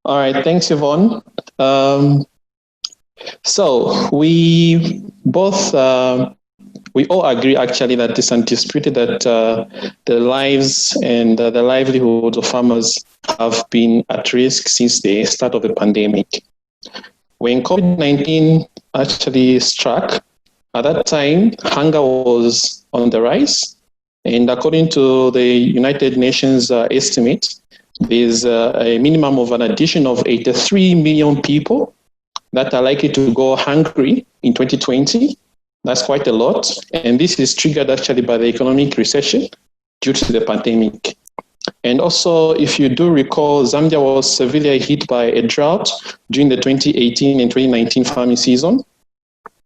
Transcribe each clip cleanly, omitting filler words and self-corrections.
All right, thanks, Yvonne. So we all agree actually that it's undisputed that the lives and the livelihoods of farmers have been at risk since the start of the pandemic. When COVID-19 actually struck, at that time, hunger was on the rise. And according to the United Nations estimate, there's a minimum of an addition of 83 million people that are likely to go hungry in 2020. That's quite a lot. And this is triggered actually by the economic recession due to the pandemic. And also, if you do recall, Zambia was severely hit by a drought during the 2018 and 2019 farming season,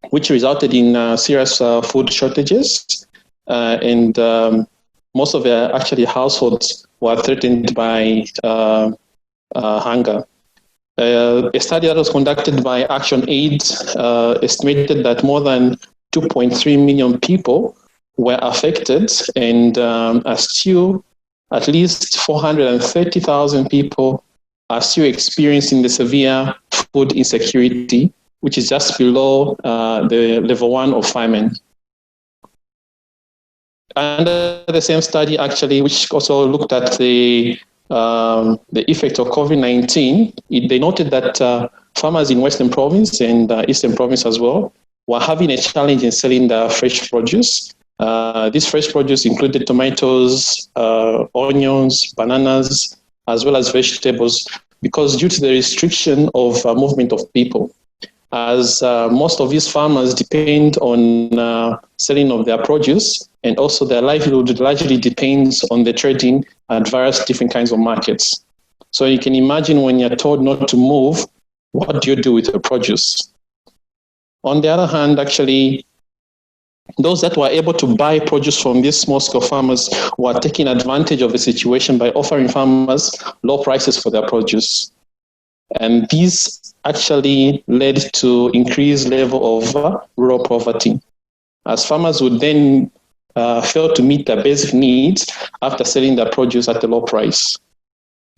which resulted in serious food shortages. Most of the actually households were threatened by hunger. A study that was conducted by Action Aid estimated that more than 2.3 million people were affected, and still at least 430,000 people are still experiencing the severe food insecurity, which is just below the level 1 of famine. Under the same study, actually, which also looked at the effect of COVID-19, they noted that farmers in Western Province and Eastern Province as well were having a challenge in selling the fresh produce. This fresh produce included tomatoes, onions, bananas, as well as vegetables, because due to the restriction of movement of people, as most of these farmers depend on selling of their produce, and also their livelihood largely depends on the trading at various different kinds of markets. So you can imagine when you're told not to move, what do you do with the produce? On the other hand, actually, those that were able to buy produce from these small-scale farmers were taking advantage of the situation by offering farmers low prices for their produce. And this actually led to increased level of rural poverty, as farmers would then fail to meet their basic needs after selling their produce at a low price.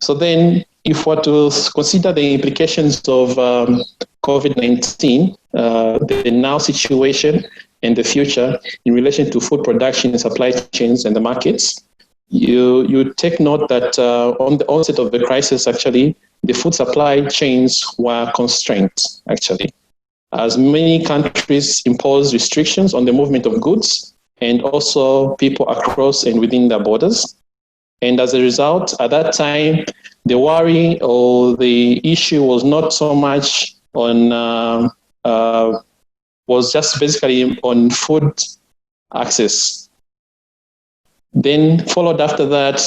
So then, if we were to consider the implications of COVID-19, the now situation and the future in relation to food production, supply chains, and the markets, you take note that on the onset of the crisis, actually, the food supply chains were constrained, actually, as many countries imposed restrictions on the movement of goods and also people across and within their borders. And as a result, at that time, the worry or the issue was not so much on, was just basically on food access. Then followed after that,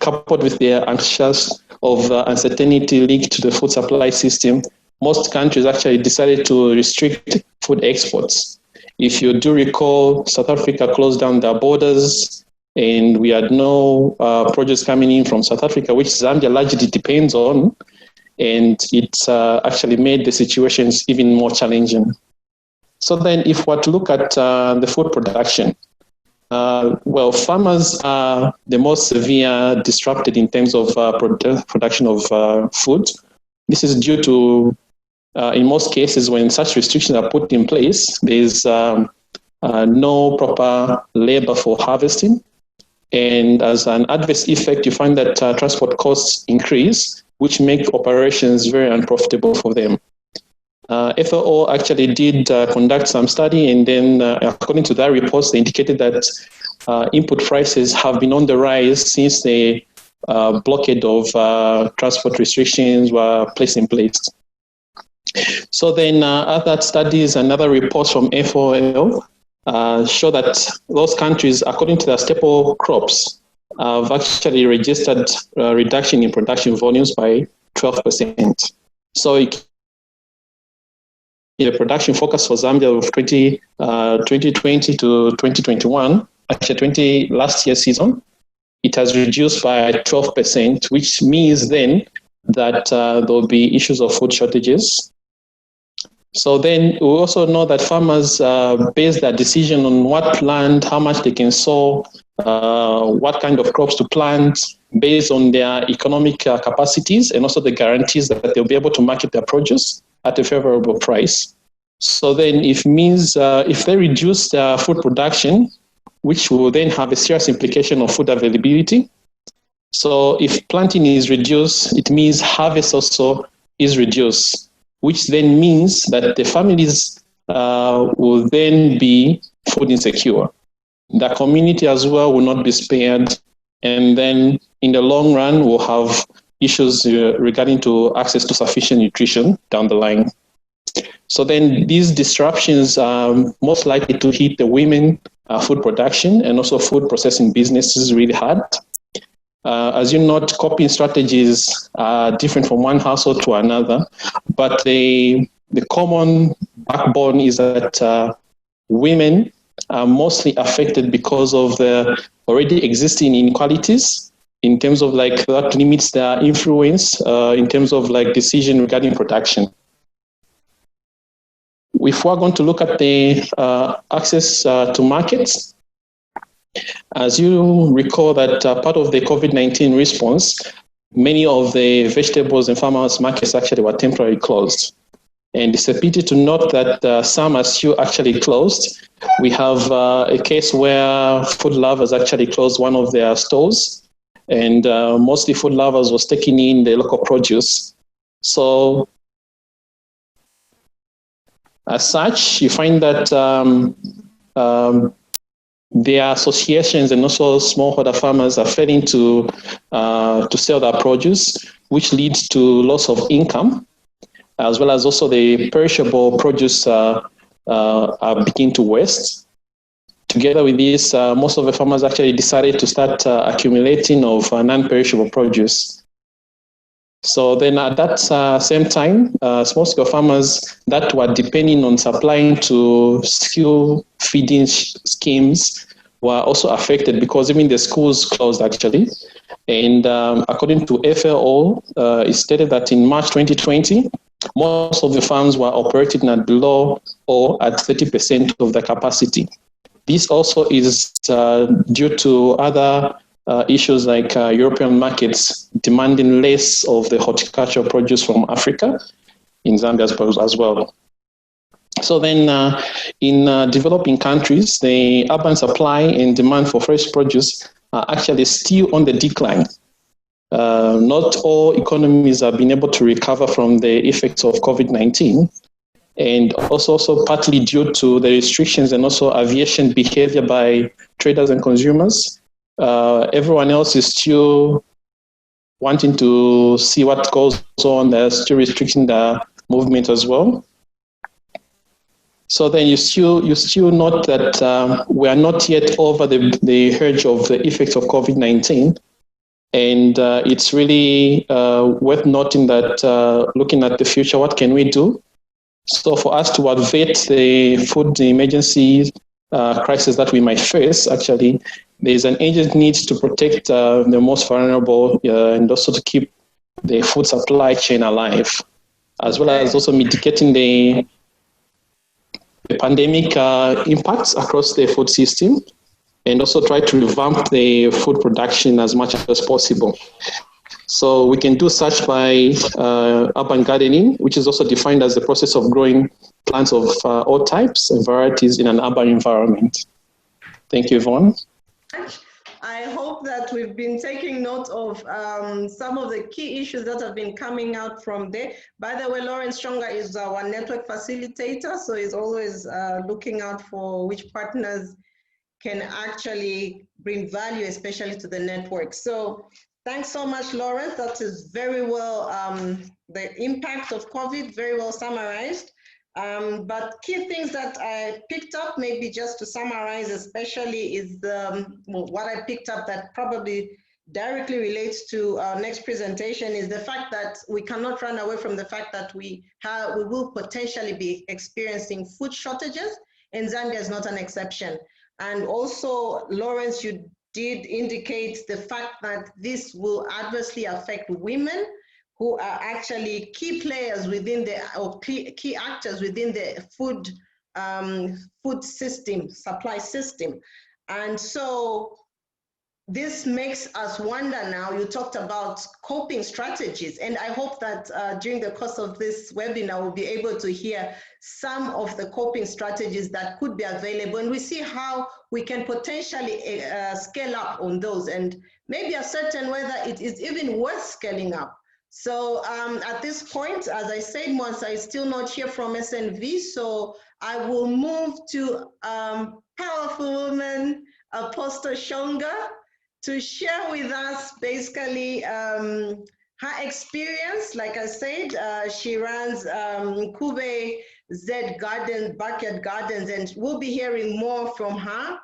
coupled with the anxious of uncertainty linked to the food supply system, most countries actually decided to restrict food exports. If you do recall, South Africa closed down their borders, and we had no produce coming in from South Africa, which Zambia largely depends on, and it actually made the situations even more challenging. So then if we were to look at the food production, well, farmers are the most severe disrupted in terms of production of food. This is due to, in most cases, when such restrictions are put in place, there's no proper labor for harvesting. And as an adverse effect, you find that transport costs increase, which make operations very unprofitable for them. FAO actually did conduct some study, and then according to that report, they indicated that input prices have been on the rise since the blockade of transport restrictions were placed in place. So then other studies and other reports from FAO show that those countries, according to their staple crops, have actually registered a reduction in production volumes by 12%. So the production focus for Zambia of 2020 to 2021, actually last year's season, it has reduced by 12%, which means then that there will be issues of food shortages. So then we also know that farmers base their decision on what land, how much they can sow, what kind of crops to plant, based on their economic capacities, and also the guarantees that they'll be able to market their produce at a favorable price. So then if they reduce their food production, which will then have a serious implication on food availability. So if planting is reduced, it means harvest also is reduced, which then means that the families will then be food insecure. The community as well will not be spared. And then in the long run, we'll have issues regarding to access to sufficient nutrition down the line. So then these disruptions are most likely to hit the women food production and also food processing businesses really hard. As you note, coping strategies are different from one household to another, but the common backbone is that women are mostly affected because of the already existing inequalities in terms of like that limits their influence in terms of like decision regarding production. If we're going to look at the access to markets, as you recall that part of the COVID-19 response, many of the vegetables and farmers markets actually were temporarily closed. And it's a pity to note that some are still actually closed. We have a case where Food Lovers actually closed one of their stores, and mostly Food Lovers was taking in the local produce. So as such, you find that their associations and also smallholder farmers are failing to sell their produce, which leads to loss of income, as well as also the perishable produce are beginning to waste. Together with this, most of the farmers actually decided to start accumulating of non-perishable produce. So then at that same time, small-scale farmers that were depending on supplying to school feeding schemes were also affected because even the schools closed actually. And according to FAO, it stated that in March 2020, most of the farms were operating at below or at 30% of their capacity. This also is due to other issues like European markets demanding less of the horticultural produce from Africa, in Zambia as well. So then in developing countries, the urban supply and demand for fresh produce are actually still on the decline. Not all economies have been able to recover from the effects of COVID-19, and also partly due to the restrictions and also aviation behavior by traders and consumers. Everyone else is still wanting to see what goes on. They're still restricting the movement as well. So then you still note that we are not yet over the urge of the effects of COVID-19. And it's really worth noting that looking at the future, what can we do? So for us to avert the food emergency crisis that we might face, actually, there's an urgent need to protect the most vulnerable and also to keep the food supply chain alive, as well as also mitigating the pandemic impacts across the food system, and also try to revamp the food production as much as possible. So we can do such by urban gardening, which is also defined as the process of growing plants of all types and varieties in an urban environment. Thank you, Yvonne. I hope that we've been taking note of some of the key issues that have been coming out from there. By the way, Lawrence Chonga is our network facilitator, so he's always looking out for which partners can actually bring value, especially to the network. So thanks so much, Lawrence. That is very well, the impact of COVID, very well summarized. But key things that I picked up, maybe just to summarize especially, is what I picked up that probably directly relates to our next presentation is the fact that we cannot run away from the fact that we will potentially be experiencing food shortages, and Zambia is not an exception. And also, Lawrence, you did indicate the fact that this will adversely affect women who are actually key players within the, or key actors within the food system, supply system. And so this makes us wonder now, you talked about coping strategies, and I hope that during the course of this webinar, we'll be able to hear some of the coping strategies that could be available, and we see how we can potentially scale up on those, and maybe ascertain whether it is even worth scaling up. So at this point, as I said, Mwansa is still not here from SNV, so I will move to powerful woman, Apostle Shonga, to share with us basically her experience. Like I said, she runs Nakuba Garden, Backyard Gardens, and we'll be hearing more from her.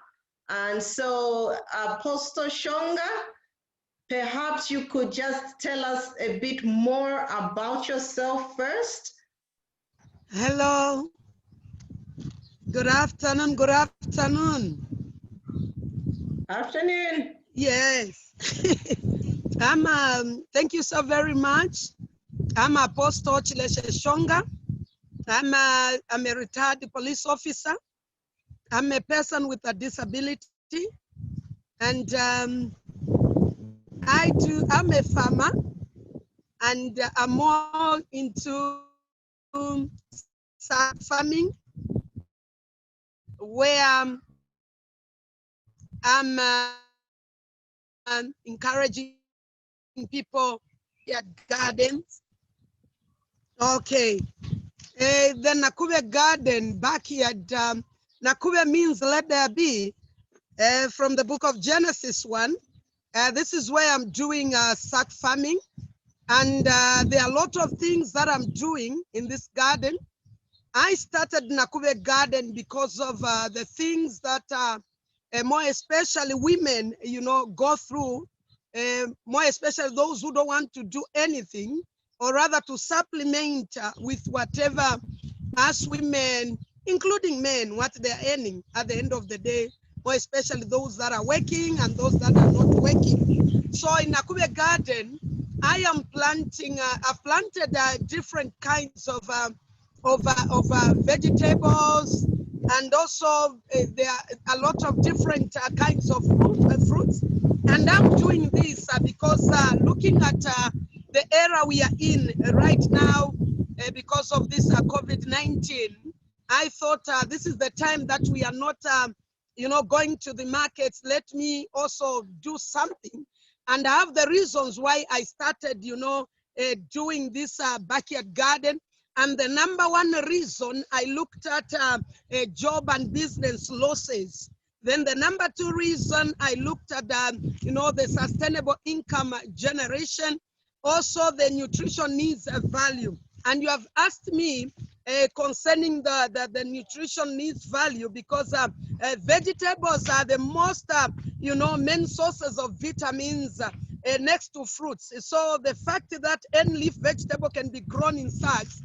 And so, Apostle Shonga, perhaps you could just tell us a bit more about yourself first. Hello. Good afternoon. Good afternoon. Afternoon. Yes. Thank you so very much. I'm Apostle Chileshe Shonga. I'm a retired police officer. I'm a person with a disability. And I'm a farmer, and I'm more into farming, where I'm encouraging people at gardens. Okay. The Nakuba Garden backyard. Nakuba means let there be, from the book of Genesis 1. This is where I'm doing sack farming. And there are a lot of things that I'm doing in this garden. I started Nakuba Garden because of the things that more especially women, go through, more especially those who don't want to do anything, or rather to supplement with whatever us women, including men, what they're earning at the end of the day, more especially those that are working and those that are not working. So in Nakuba Garden, I am planting, I've planted different kinds of vegetables, and also there are a lot of different kinds of fruits. And I'm doing this because looking at the era we are in right now, because of this COVID-19, I thought this is the time that we are not, going to the markets. Let me also do something. And I have the reasons why I started, doing this backyard garden. And the number one reason, I looked at job and business losses. Then the number two reason, I looked at, the sustainable income generation, also the nutrition needs value. And you have asked me concerning the nutrition needs value, because vegetables are the most, main sources of vitamins next to fruits. So the fact that any leaf vegetable can be grown in sacks,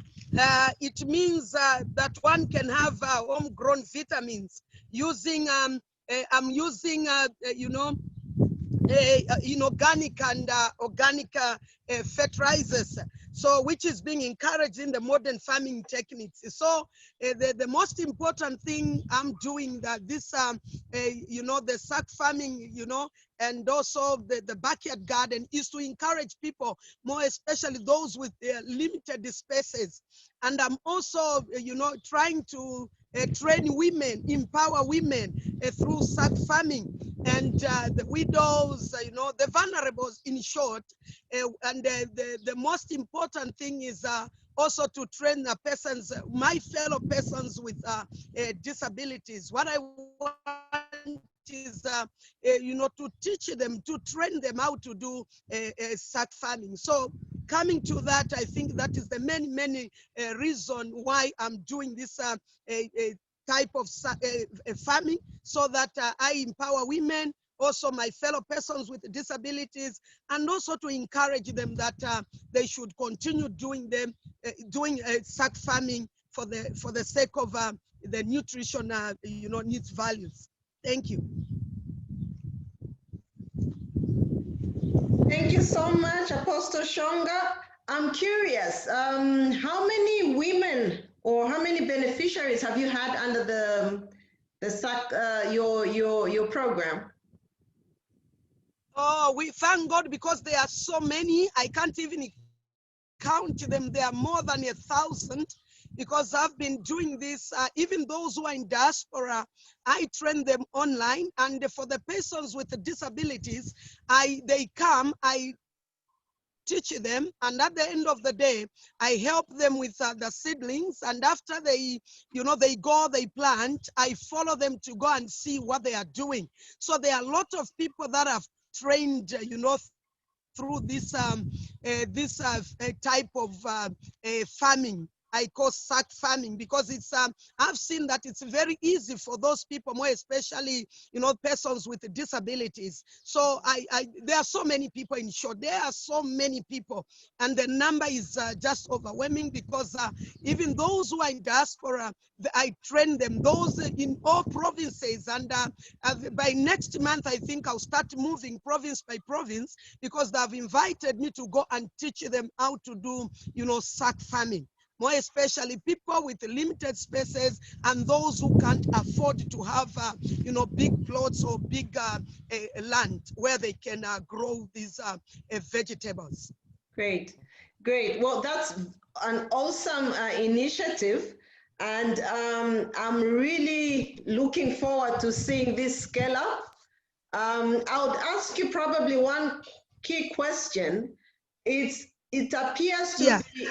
it means that one can have homegrown vitamins using, I'm using, inorganic and organic fertilizers, so which is being encouraged in the modern farming techniques. So the most important thing I'm doing that this, the sack farming, and also the backyard garden is to encourage people, more especially those with limited spaces. And I'm also, trying to train women, empower women through sack farming, and the widows, the vulnerables in short. And the most important thing is also to train the persons, my fellow persons with disabilities. What I want is, to teach them, to train them how to do sack farming. So coming to that, I think that is the many reason why I'm doing this type of farming, so that I empower women, also my fellow persons with disabilities, and also to encourage them that they should continue doing sack farming for the sake of the nutrition needs values. Thank you. Thank you so much, Apostle Shonga. I'm curious, how many women or how many beneficiaries have you had under the SAC, your program? Oh, we thank God because there are so many. I can't even count them. There are more than 1,000 because I've been doing this. Even those who are in diaspora, I train them online. And for the persons with the disabilities, they come, I teach them, and at the end of the day, I help them with the seedlings. And after they, they go, they plant, I follow them to go and see what they are doing. So there are a lot of people that have trained, through this type of farming. I call sack farming because it's I've seen that it's very easy for those people, more especially persons with disabilities. So there are so many people. In short, there are so many people, and the number is just overwhelming because even those who are in diaspora, I train them. Those in all provinces, and by next month I think I'll start moving province by province because they've invited me to go and teach them how to do sack farming. More especially people with limited spaces and those who can't afford to have, big plots or big land where they can grow these vegetables. Great, great. Well, that's an awesome initiative. And I'm really looking forward to seeing this scale up. I would ask you probably one key question. It appears to be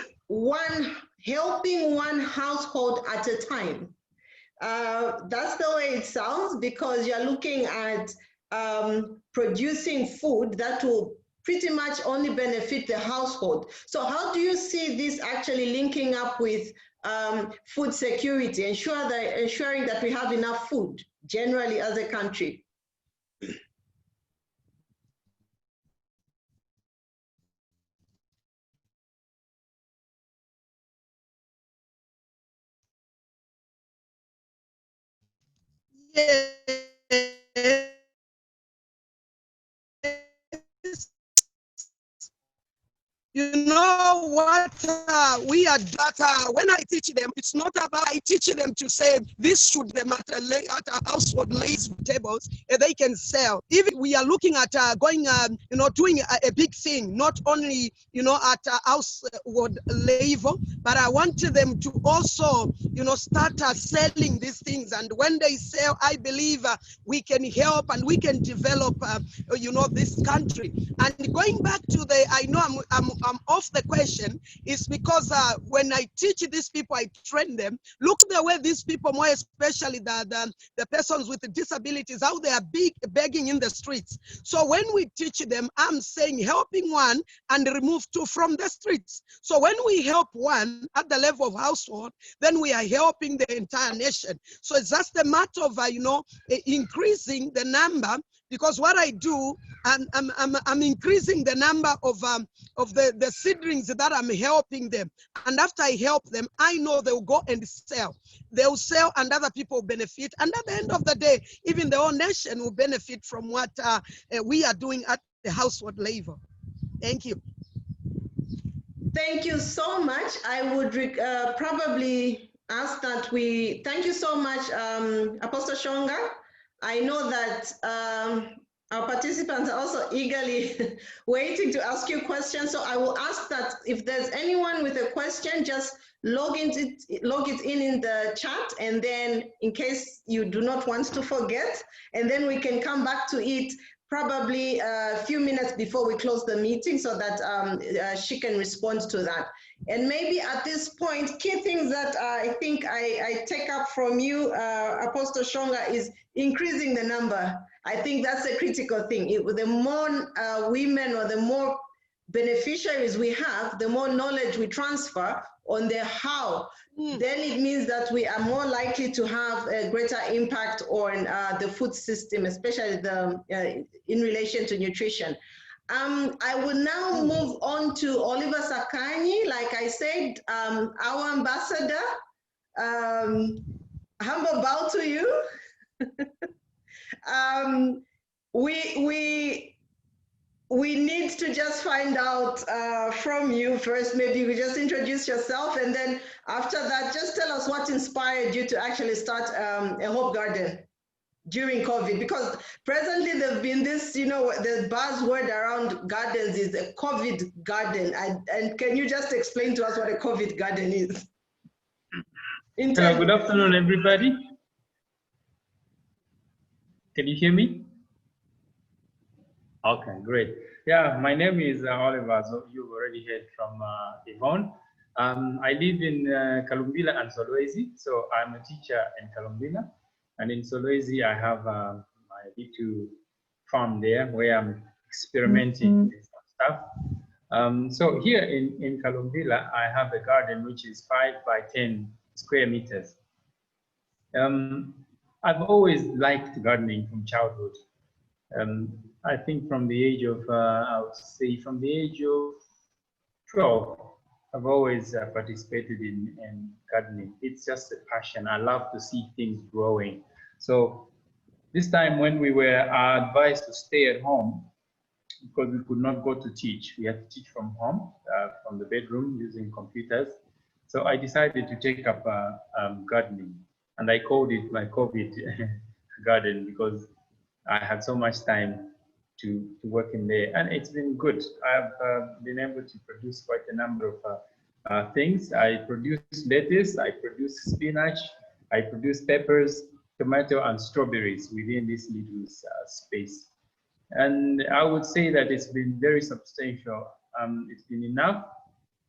helping one household at a time. That's the way it sounds because you're looking at producing food that will pretty much only benefit the household. So how do you see this actually linking up with food security, ensuring that we have enough food generally as a country? Yes. You know what we are data when I teach them, it's not about I teach them to say this should them at a household lays tables they can sell. Even we are looking at going doing a big thing, not only at a household level, but I want them to also start selling these things. And when they sell, I believe we can help and we can develop this country. And going back to I know I'm off the question, is because when I teach these people, I train them. Look the way these people, more especially the persons with the disabilities, how they are begging in the streets. So when we teach them, I'm saying helping one and remove two from the streets. So when we help one at the level of household, then we are helping the entire nation. So it's just a matter of increasing the number, because what I do, I'm increasing the number of the seedlings that I'm helping them. And after I help them, I know they'll go and sell. They'll sell and other people will benefit. And at the end of the day, even the whole nation will benefit from what we are doing at the household level. Thank you. Thank you so much. I would probably ask that thank you so much, Apostle Shonga. I know that our participants are also eagerly waiting to ask you questions. So I will ask that if there's anyone with a question, just log it in the chat, and then in case you do not want to forget, and then we can come back to it probably a few minutes before we close the meeting so that she can respond to that. And maybe at this point, key things that I think I take up from you, Apostle Shonga, is increasing the number. I think that's a critical thing. The more women or the more beneficiaries we have, the more knowledge we transfer on the how, then it means that we are more likely to have a greater impact on the food system, especially in relation to nutrition. I will now move on to Oliver Sakanyi. Like I said, our ambassador, humble bow to you. we need to just find out from you first. Maybe you could just introduce yourself, and then after that, just tell us what inspired you to actually start a home garden during COVID, because presently there's been this, you know, the buzzword around gardens is a COVID garden. And can you just explain to us what a COVID garden is? Hello, good afternoon, everybody. Can you hear me? Okay, great. Yeah, my name is Oliver, so you've already heard from Yvonne. I live in Kalumbila and Solwezi, so I'm a teacher in Kalumbila. And in Solwezi, I have my little farm there where I'm experimenting with some stuff. So here in Kalumbila, I have a garden which is 5 by 10 square meters. I've always liked gardening from childhood. I think from the age of, I would say from the age of 12, I've always participated in gardening. It's just a passion. I love to see things growing. So this time when we were advised to stay at home, because we could not go to teach, we had to teach from home, from the bedroom using computers. So I decided to take up gardening, and I called it my COVID garden because I had so much time to work in there, and it's been good. I've been able to produce quite a number of things. I produce lettuce, I produce spinach, I produce peppers, tomato, and strawberries within this little space. And I would say that it's been very substantial. It's been enough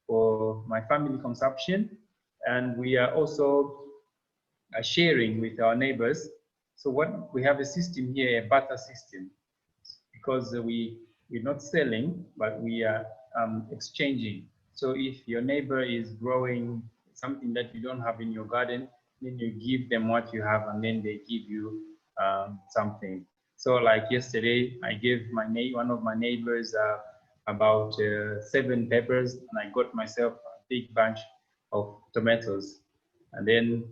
for my family consumption, and we are also sharing with our neighbors. So what we have a system here, a barter system, because we're not selling, but we are exchanging. So if your neighbor is growing something that you don't have in your garden, then you give them what you have, and then they give you something. So like yesterday, I gave one of my neighbors about 7 peppers, and I got myself a big bunch of tomatoes. And then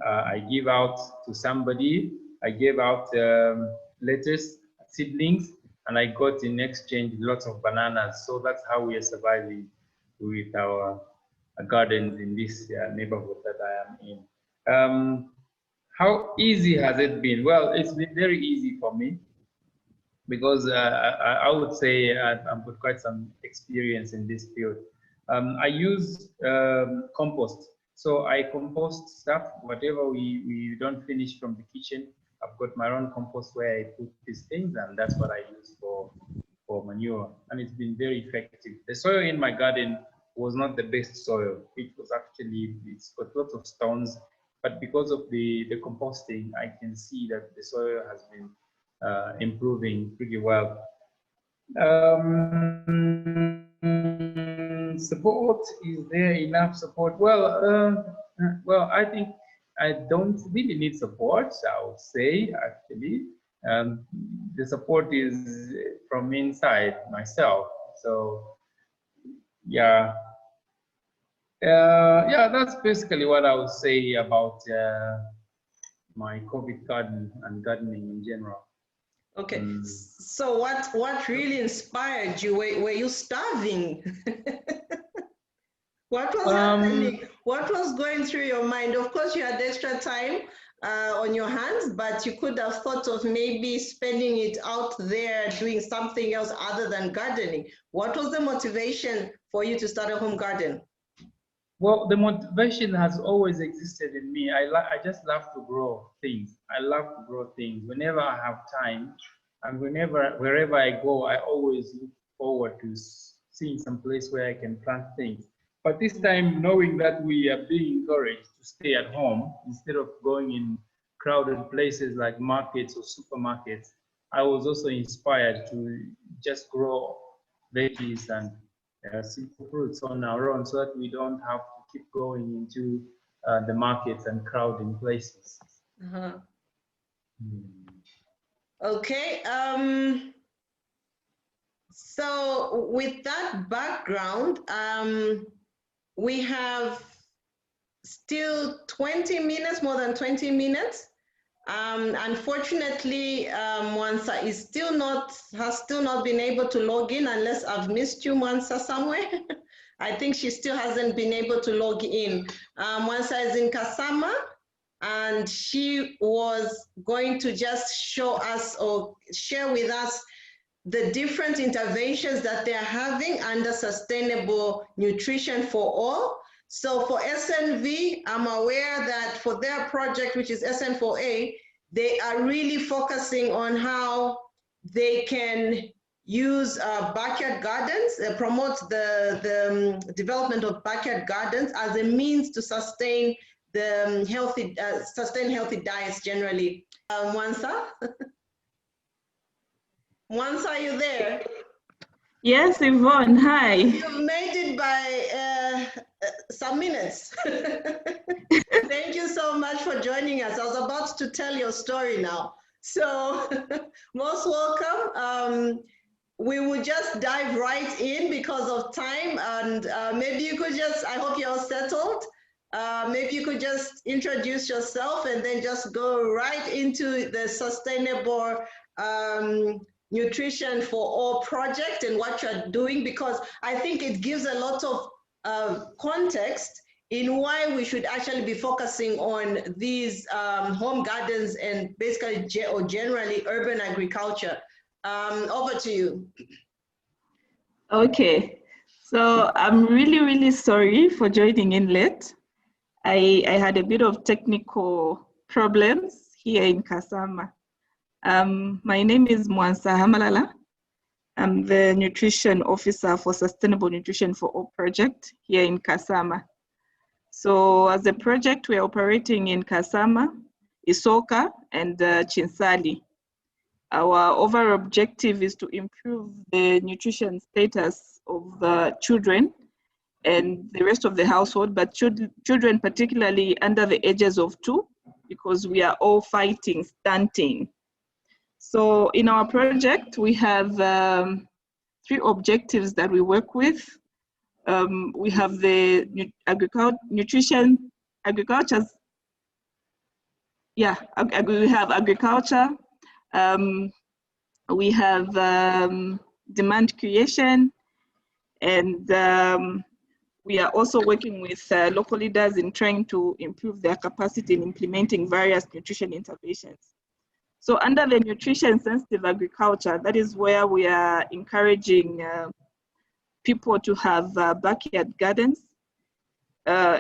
I give out to somebody, I gave out lettuce, seedlings, and I got in exchange lots of bananas. So that's how we are surviving with our gardens in this neighborhood that I am in. How easy has it been? Well, it's been very easy for me because I would say I've got quite some experience in this field. I use compost. So I compost stuff, whatever we don't finish from the kitchen. I've got my own compost where I put these things, and that's what I use for manure. And it's been very effective. The soil in my garden was not the best soil. It was actually, it's got lots of stones, but because of the composting, I can see that the soil has been improving pretty well. Support, is there enough support? Well, I think I don't really need support, I would say, actually. The support is from inside myself. So, yeah. Yeah, that's basically what I would say about my COVID garden and gardening in general. Okay, so what really inspired you? Were you starving? What was happening? What was going through your mind? Of course, you had extra time on your hands, but you could have thought of maybe spending it out there doing something else other than gardening. What was the motivation for you to start a home garden? Well, the motivation has always existed in me. I just love to grow things. I love to grow things. Whenever I have time, and wherever I go, I always look forward to seeing some place where I can plant things. But this time, knowing that we are being encouraged to stay at home instead of going in crowded places like markets or supermarkets, I was also inspired to just grow veggies and simple fruits on our own, so that we don't have to keep going into the markets and crowding places. Okay. So with that background, we have still 20 minutes, more than 20 minutes. Unfortunately, Mwansa has still not been able to log in, unless I've missed you, Mwansa, somewhere. I think she still hasn't been able to log in. Mwansa is in Kasama, and she was going to just show us or share with us the different interventions that they're having under sustainable nutrition for all. So for SNV, I'm aware that for their project, which is SN4A, they are really focusing on how they can use backyard gardens, promote the development of backyard gardens as a means to sustain the healthy diets generally. Mwansa? Mwansa, are you there? Yes, Yvonne, hi. You've made it by some minutes. Thank you so much for joining us. I was about to tell your story now. So most welcome. We will just dive right in because of time, and maybe you could just, I hope you're all settled. Maybe you could just introduce yourself and then just go right into the sustainable nutrition for all project and what you're doing, because I think it gives a lot of context in why we should actually be focusing on these home gardens and basically or generally urban agriculture. Over to you. Okay, so I'm really sorry for joining in late. I had a bit of technical problems here in Kasama. My name is Mwansa Hamalala. I'm the nutrition officer for Sustainable Nutrition for All project here in Kasama. So as a project, we're operating in Kasama, Isoka, and Chinsali. Our overall objective is to improve the nutrition status of the children and the rest of the household, but children particularly under the ages of 2, because we are all fighting stunting. So in our project, we have 3 objectives that we work with. We have the we have agriculture, we have demand creation, and we are also working with local leaders in trying to improve their capacity in implementing various nutrition interventions. So under the nutrition sensitive agriculture, that is where we are encouraging people to have backyard gardens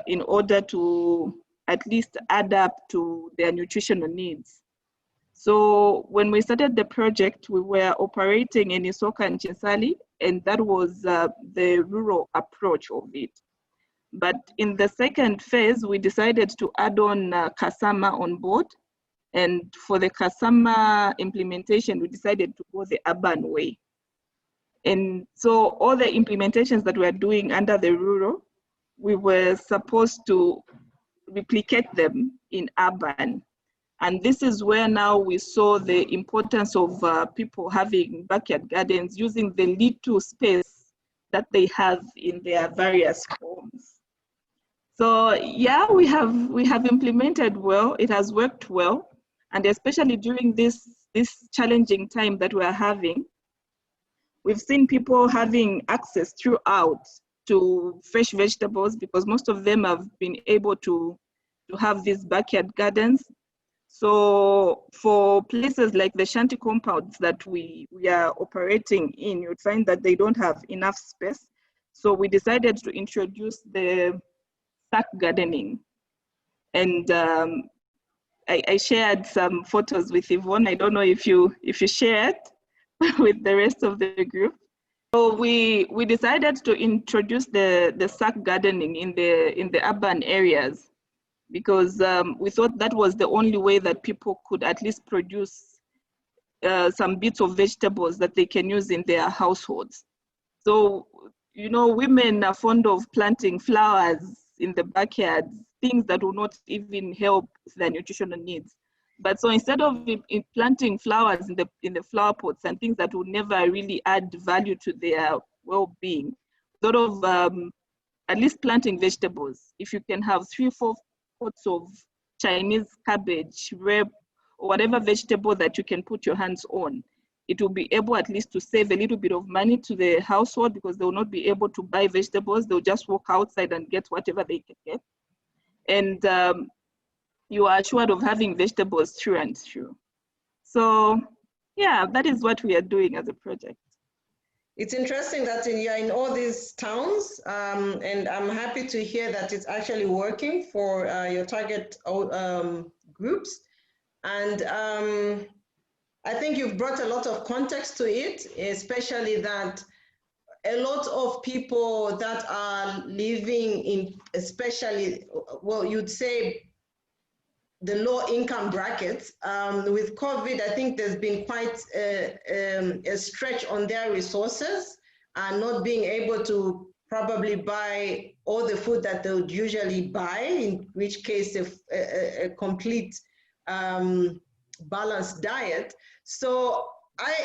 in order to at least adapt to their nutritional needs. So when we started the project, we were operating in Isoka and Chinsali, and that was the rural approach of it. But in the second phase, we decided to add on Kasama on board. And for the Kasama implementation, we decided to go the urban way. And so all the implementations that we're doing under the rural, we were supposed to replicate them in urban. And this is where now we saw the importance of people having backyard gardens, using the little space that they have in their various homes. So yeah, we have implemented well. It has worked well, and especially during this challenging time that we are having, we've seen people having access throughout to fresh vegetables, because most of them have been able to have these backyard gardens. So for places like the shanty compounds that we are operating in, you'd find that they don't have enough space. So we decided to introduce the sack gardening. And I shared some photos with Yvonne. I don't know if you shared with the rest of the group. So we decided to introduce the sack gardening in the urban areas, because we thought that was the only way that people could at least produce some bits of vegetables that they can use in their households. So, you know, women are fond of planting flowers in the backyard, things that will not even help with their nutritional needs. But so instead of planting flowers in the flower pots and things that will never really add value to their well-being, sort of at least planting vegetables. If you can have 3 or 4 pots of Chinese cabbage, whatever vegetable that you can put your hands on, it will be able at least to save a little bit of money to the household, because they will not be able to buy vegetables. They'll just walk outside and get whatever they can get. And you are assured of having vegetables through and through. So yeah, that is what we are doing as a project. It's interesting that you're in all these towns, and I'm happy to hear that it's actually working for your target groups. And I think you've brought a lot of context to it, especially that a lot of people that are living in, especially, well, you'd say the low income brackets, with COVID, I think there's been quite a stretch on their resources and not being able to probably buy all the food that they would usually buy, in which case a complete balanced diet. So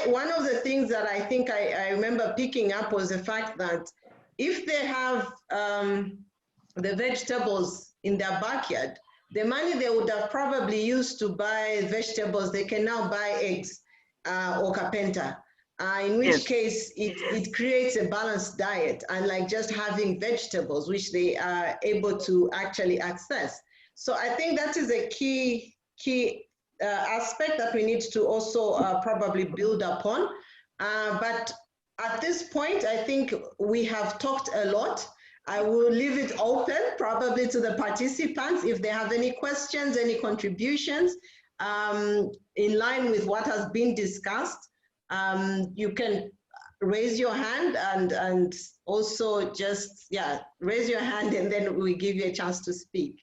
one of the things that I think I remember picking up was the fact that if they have the vegetables in their backyard, the money they would have probably used to buy vegetables, they can now buy eggs or carpenter, in which case it creates a balanced diet, unlike just having vegetables, which they are able to actually access. So I think that is a key aspect that we need to also probably build upon. But at this point, I think we have talked a lot. I will leave it open probably to the participants if they have any questions, any contributions in line with what has been discussed. You can raise your hand and also just, raise your hand and then we give you a chance to speak.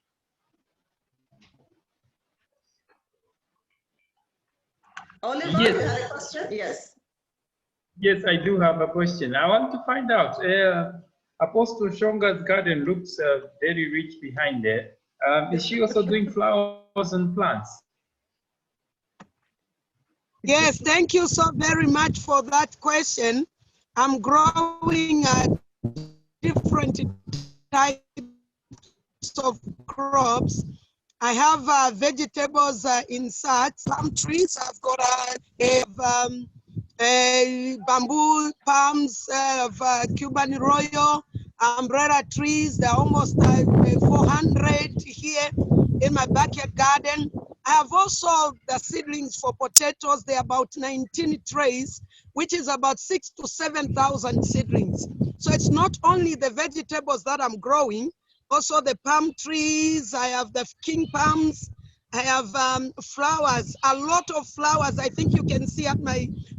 Oliver, yes. You had a question? Yes. Yes, I do have a question. I want to find out, Apostle Shonga's garden looks very rich behind there. Is she also doing flowers and plants? Yes, thank you so very much for that question. I'm growing different types of crops. I have vegetables inside, some trees. I've got bamboo palms, Cuban royal, umbrella trees. There are almost 400 here in my backyard garden. I have also the seedlings for potatoes. There are about 19 trays, which is about 6,000 to 7,000 seedlings. So it's not only the vegetables that I'm growing, also the palm trees. I have the king palms. I have flowers, a lot of flowers. I think you can see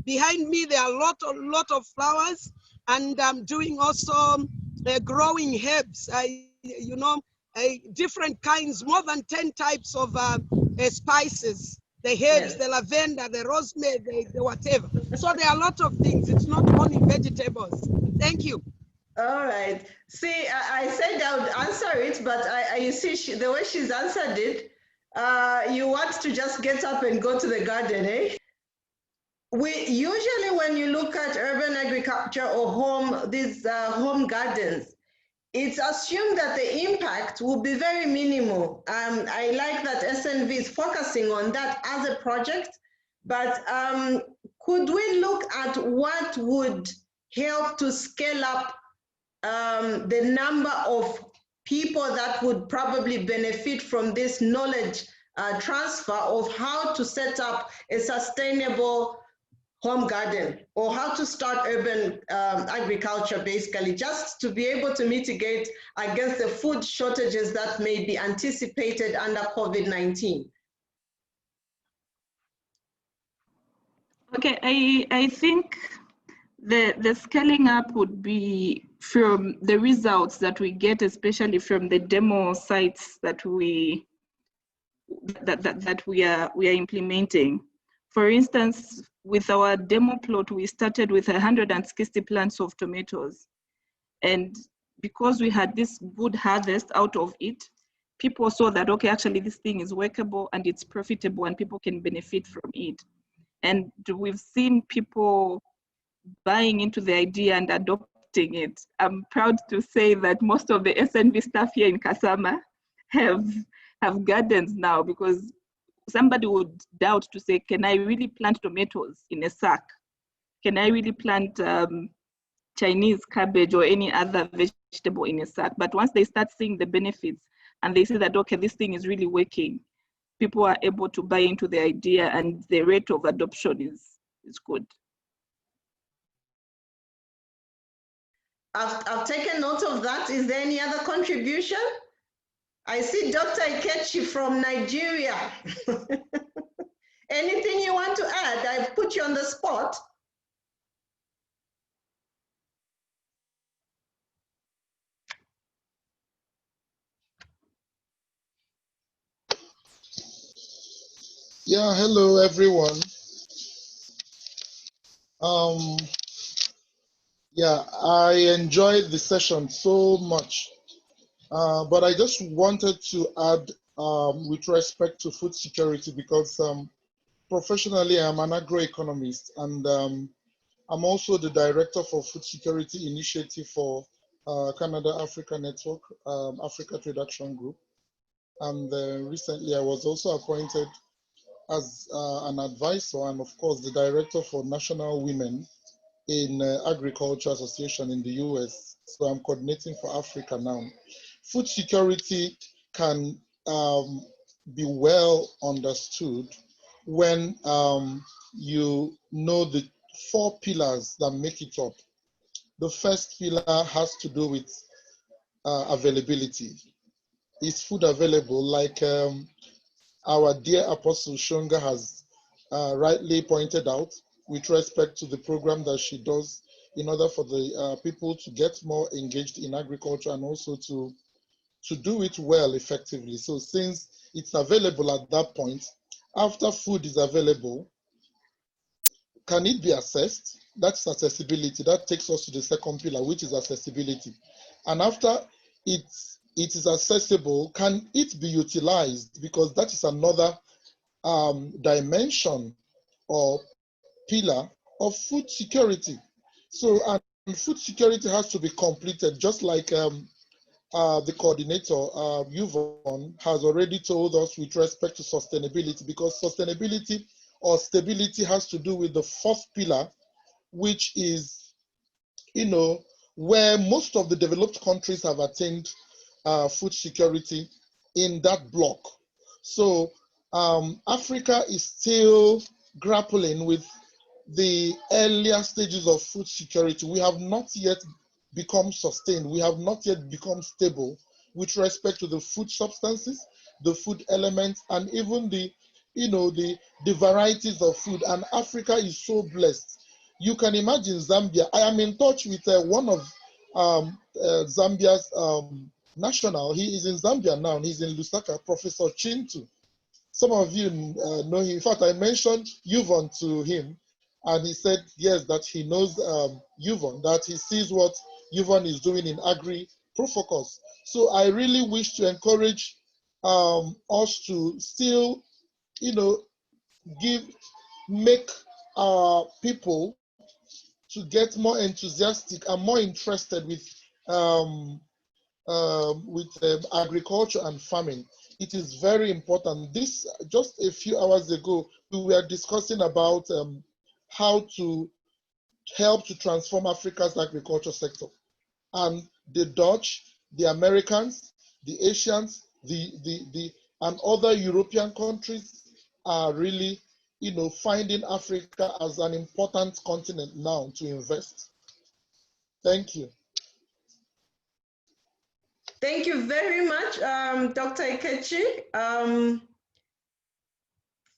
behind me, there are a lot of flowers. And I'm doing also growing herbs, different kinds, more than 10 types of spices, the herbs, the lavender, the rosemary, the whatever. So there are a lot of things. It's not only vegetables. Thank you. All right. See, I said I would answer it, but you see the way she's answered it, you want to just get up and go to the garden, eh? We usually, when you look at urban agriculture or these home gardens, it's assumed that the impact will be very minimal. I like that SNV is focusing on that as a project, but could we look at what would help to scale up the number of people that would probably benefit from this knowledge transfer of how to set up a sustainable home garden, or how to start urban agriculture, basically, just to be able to mitigate against the food shortages that may be anticipated under COVID-19? Okay, I think the scaling up would be from the results that we get, especially from the demo sites that we are implementing. For instance, with our demo plot, we started with 160 plants of tomatoes. And because we had this good harvest out of it, people saw that, okay, actually this thing is workable and it's profitable and people can benefit from it. And we've seen people buying into the idea and adopting it. I'm proud to say that most of the SNV staff here in Kasama have gardens now, because somebody would doubt to say, can I really plant tomatoes in a sack? Can I really plant Chinese cabbage or any other vegetable in a sack? But once they start seeing the benefits and they see that, okay, this thing is really working, people are able to buy into the idea and the rate of adoption is good. I've taken note of that. Is there any other contribution? I see Dr. Ikechi from Nigeria. Anything you want to add? I've put you on the spot. Yeah, hello everyone. Yeah, I enjoyed the session so much, but I just wanted to add with respect to food security, because professionally I'm an agroeconomist, and I'm also the director for Food Security Initiative for Canada Africa Network, Africa Trade Action Group. And recently I was also appointed as an advisor and of course the director for National Women in Agriculture Association in the US. So I'm coordinating for Africa now. Food security can be well understood when you know the 4 pillars that make it up. The first pillar has to do with availability. Is food available? Like our dear Apostle Shonga has rightly pointed out with respect to the program that she does in order for the people to get more engaged in agriculture and also to do it well effectively. So since it's available at that point, after food is available, can it be accessed? That's accessibility. That takes us to the second pillar, which is accessibility. And after it is accessible, can it be utilized? Because that is another dimension or pillar of food security. So, and food security has to be completed, just like the coordinator, Yvonne, has already told us with respect to sustainability, because sustainability or stability has to do with the 4th pillar, which is, you know, where most of the developed countries have attained food security in that block. So Africa is still grappling with the earlier stages of food security. We have not yet become sustained. We have not yet become stable with respect to the food substances, the food elements, and even the, you know, the varieties of food. And Africa is so blessed. You can imagine Zambia. I am in touch with one of Zambia's national. He is in Zambia now. He's in Lusaka, Professor Chintu. Some of you know him. In fact, I mentioned Yvonne to him, and he said, yes, that he knows Yvonne, that he sees what Yvonne is doing in AgriProFocus. So I really wish to encourage us to still, you know, make our people to get more enthusiastic and more interested with agriculture and farming. It is very important. This, just a few hours ago, we were discussing about how to help to transform Africa's agriculture sector. And the Dutch, the Americans, the Asians, and other European countries are really, you know, finding Africa as an important continent now to invest. Thank you. Thank you very much, Dr. Ikechi,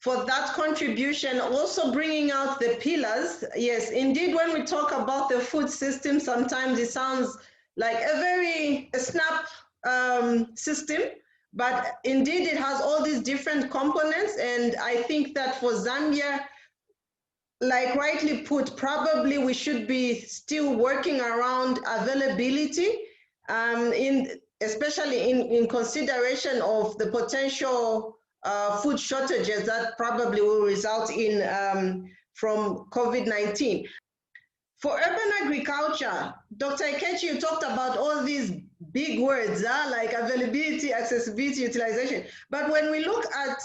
for that contribution, also bringing out the pillars. Yes, indeed, when we talk about the food system, sometimes it sounds like a snap system, but indeed it has all these different components. And I think that for Zambia, like rightly put, probably we should be still working around availability, especially in consideration of the potential food shortages that probably will result in from COVID-19. For urban agriculture, Dr. Ikechi, you talked about all these big words like availability, accessibility, utilization. But when we look at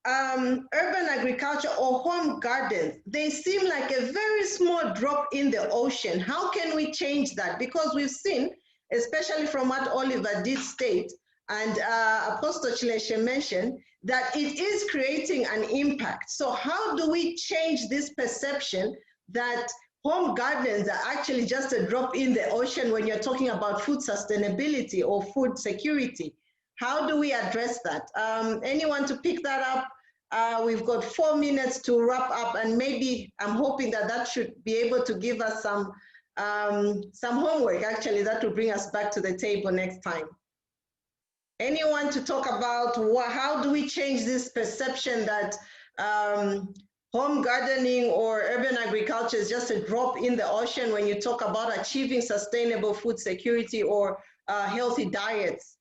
urban agriculture or home gardens, they seem like a very small drop in the ocean. How can we change that? Because we've seen, especially from what Oliver did state, and Apostle Chileshe mentioned, that it is creating an impact. So how do we change this perception that home gardens are actually just a drop in the ocean when you're talking about food sustainability or food security? How do we address that? Anyone to pick that up? We've got 4 minutes to wrap up, and maybe I'm hoping that that should be able to give us some homework, actually, that will bring us back to the table next time. Anyone to talk about how do we change this perception that home gardening or urban agriculture is just a drop in the ocean when you talk about achieving sustainable food security or healthy diets?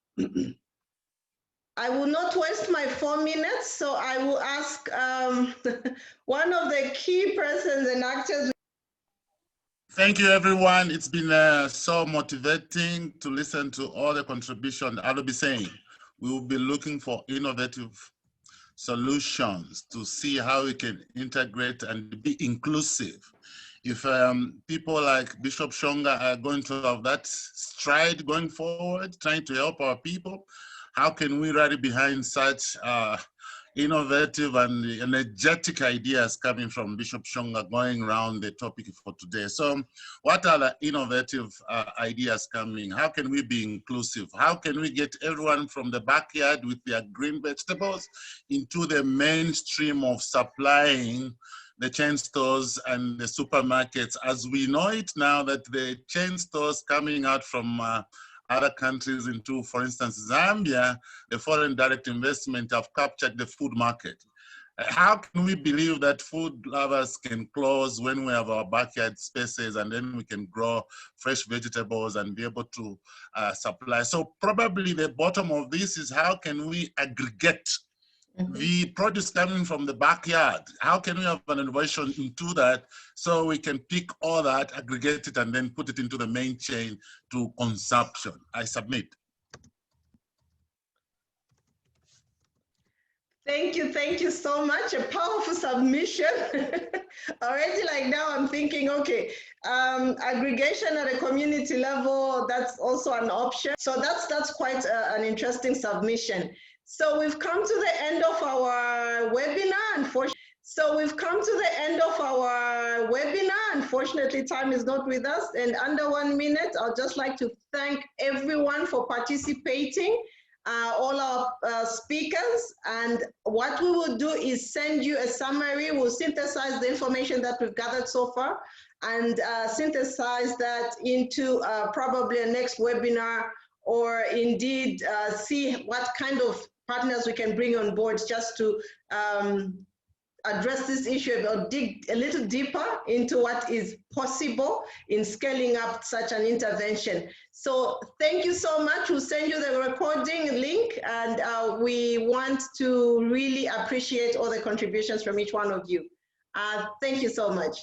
I will not waste my 4 minutes, so I will ask one of the key persons and actors. Thank you, everyone. It's been so motivating to listen to all the contributions. I'll be saying we will be looking for innovative solutions to see how we can integrate and be inclusive. If people like Bishop Shonga are going to have that stride going forward, trying to help our people, how can we rally behind such innovative and energetic ideas coming from Bishop Shonga going around the topic for today? So what are the innovative ideas coming? How can we be inclusive? How can we get everyone from the backyard with their green vegetables into the mainstream of supplying the chain stores and the supermarkets as we know it now, that the chain stores coming out from other countries into, for instance, Zambia, the foreign direct investment have captured the food market. How can we believe that food lovers can close when we have our backyard spaces and then we can grow fresh vegetables and be able to supply? So probably the bottom of this is how can we aggregate the produce coming from the backyard? How can we have an innovation into that so we can pick all that, aggregate it, and then put it into the main chain to consumption? I submit. Thank you so much. A powerful submission. Already, like now I'm thinking, okay, aggregation at a community level, that's also an option. So that's quite an interesting submission. So we've come to the end of our webinar, unfortunately. Unfortunately, time is not with us. And under 1 minute, I'd just like to thank everyone for participating, all our speakers. And what we will do is send you a summary. We'll synthesize the information that we've gathered so far and synthesize that into probably a next webinar, or indeed see what kind of partners we can bring on board just to address this issue or dig a little deeper into what is possible in scaling up such an intervention. So thank you so much. We'll send you the recording link, and we want to really appreciate all the contributions from each one of you. Thank you so much.